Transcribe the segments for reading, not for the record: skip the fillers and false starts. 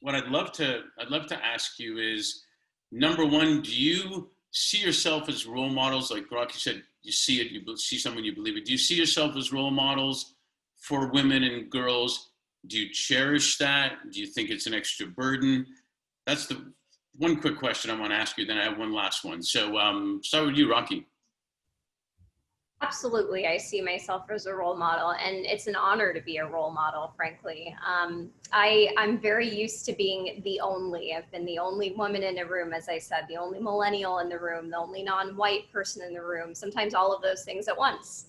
what I'd love to ask you is, number one, do you see yourself as role models? Like Rocky said, you see it, you see someone, you believe it. Do you see yourself as role models for women and girls? Do you cherish that? Do you think it's an extra burden? That's the one quick question I want to ask you. Then I have one last one. So start with you, Rocky. Absolutely. I see myself as a role model, and it's an honor to be a role model, frankly. I'm very used to being the only. I've been the only woman in a room, as I said, the only millennial in the room, the only non-white person in the room, sometimes all of those things at once.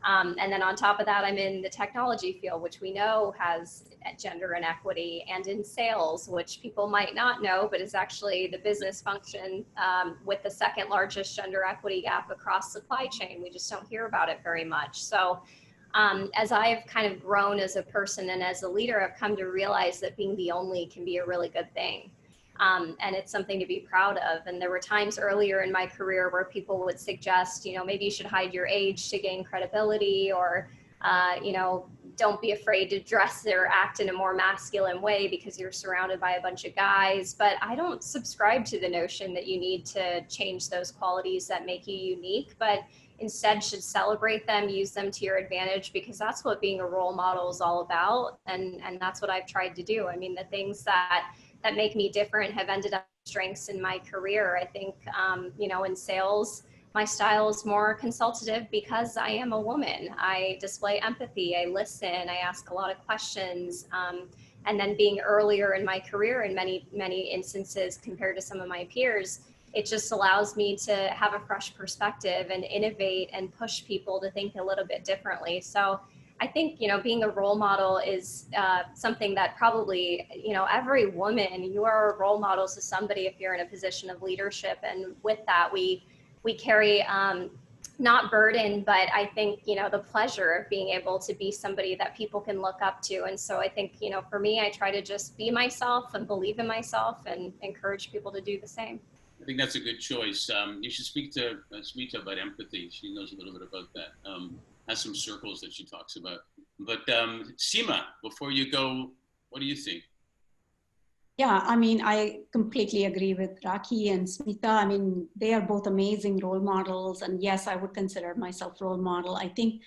And then on top of that, I'm in the technology field, which we know has gender inequity, and in sales, which people might not know, but is actually the business function with the second largest gender equity gap across supply chain. We just don't hear about it very much. So as I've kind of grown as a person and as a leader, I've come to realize that being the only can be a really good thing. And it's something to be proud of. And there were times earlier in my career where people would suggest, maybe you should hide your age to gain credibility, or, don't be afraid to dress or act in a more masculine way because you're surrounded by a bunch of guys. But I don't subscribe to the notion that you need to change those qualities that make you unique, but instead should celebrate them, use them to your advantage, because that's what being a role model is all about. And that's what I've tried to do. I mean, the things that make me different have ended up strengths in my career. I think, in sales, my style is more consultative because I am a woman. I display empathy, I listen, I ask a lot of questions. And then being earlier in my career in many, many instances compared to some of my peers, it just allows me to have a fresh perspective and innovate and push people to think a little bit differently. So I think, being a role model is something that probably, every woman, you are a role model to somebody if you're in a position of leadership. And with that, we carry not burden, but I think, the pleasure of being able to be somebody that people can look up to. And so I think, for me, I try to just be myself and believe in myself and encourage people to do the same. I think that's a good choice. You should speak to Smita about empathy. She knows a little bit about that. Has some circles that she talks about. But Seema, before you go, what do you think? Yeah, I mean, I completely agree with Rakhi and Smita. I mean, they are both amazing role models. And yes, I would consider myself role model. I think,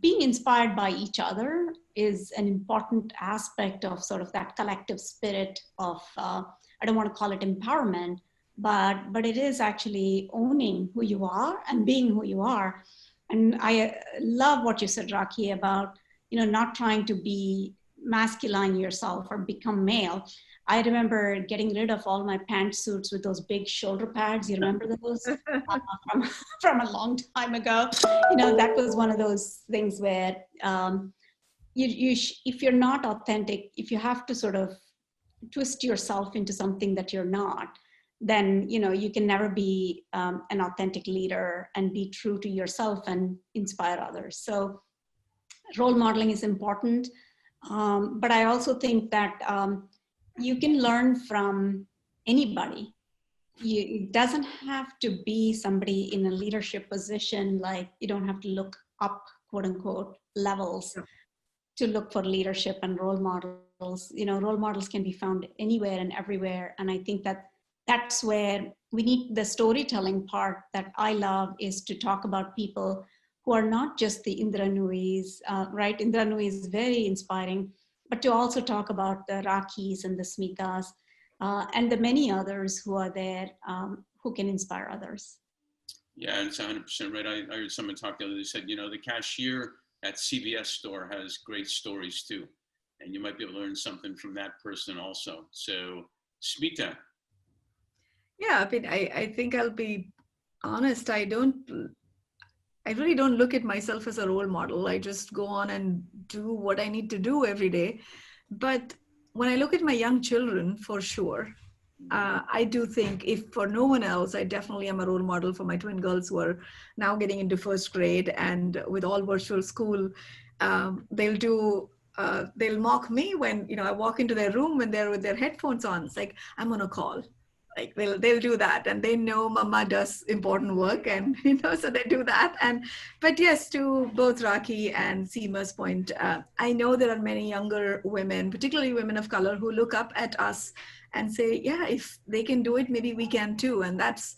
being inspired by each other is an important aspect of sort of that collective spirit of, I don't want to call it empowerment, but it is actually owning who you are and being who you are. And I love what you said, Rakhi, about, not trying to be masculine yourself or become male. I remember getting rid of all my pantsuits with those big shoulder pads. You remember those from a long time ago? That was one of those things where if you're not authentic, if you have to sort of twist yourself into something that you're not, then you can never be an authentic leader and be true to yourself and inspire others. So role modeling is important. But I also think that you can learn from anybody. It doesn't have to be somebody in a leadership position. Like, you don't have to look up, quote unquote, levels to look for leadership and role models. Role models can be found anywhere and everywhere. And I think that that's where we need the storytelling part that I love, is to talk about people who are not just the Indra Nuis, right? Indra Nui is very inspiring, but to also talk about the Rakhis and the Smitas and the many others who are there who can inspire others. Yeah, it's 100% right. I heard someone talk the other day, said, the cashier at CVS store has great stories too. And you might be able to learn something from that person also. So, Smita. Yeah, I mean, I think I'll be honest. I really don't look at myself as a role model. I just go on and do what I need to do every day. But when I look at my young children, for sure, I do think, if for no one else, I definitely am a role model for my twin girls who are now getting into first grade, and with all virtual school, they'll mock me when, I walk into their room when they're with their headphones on. It's like, I'm on a call. like they'll do that, and they know mama does important work, and so they do that. And but yes, to both Rakhi and Seema's point, I know there are many younger women, particularly women of color, who look up at us and say, yeah, if they can do it, maybe we can too. And that's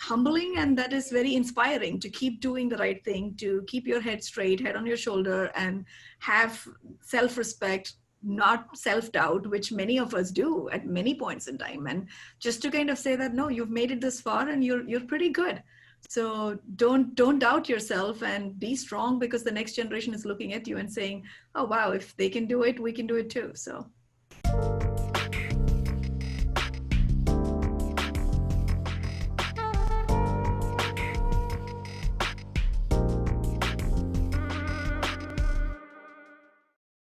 humbling, and that is very inspiring to keep doing the right thing, to keep your head straight, head on your shoulder, and have self-respect, not self-doubt, which many of us do at many points in time. And just to kind of say that, no, you've made it this far and you're pretty good. So don't doubt yourself, and be strong, because the next generation is looking at you and saying, oh wow, if they can do it, we can do it too. So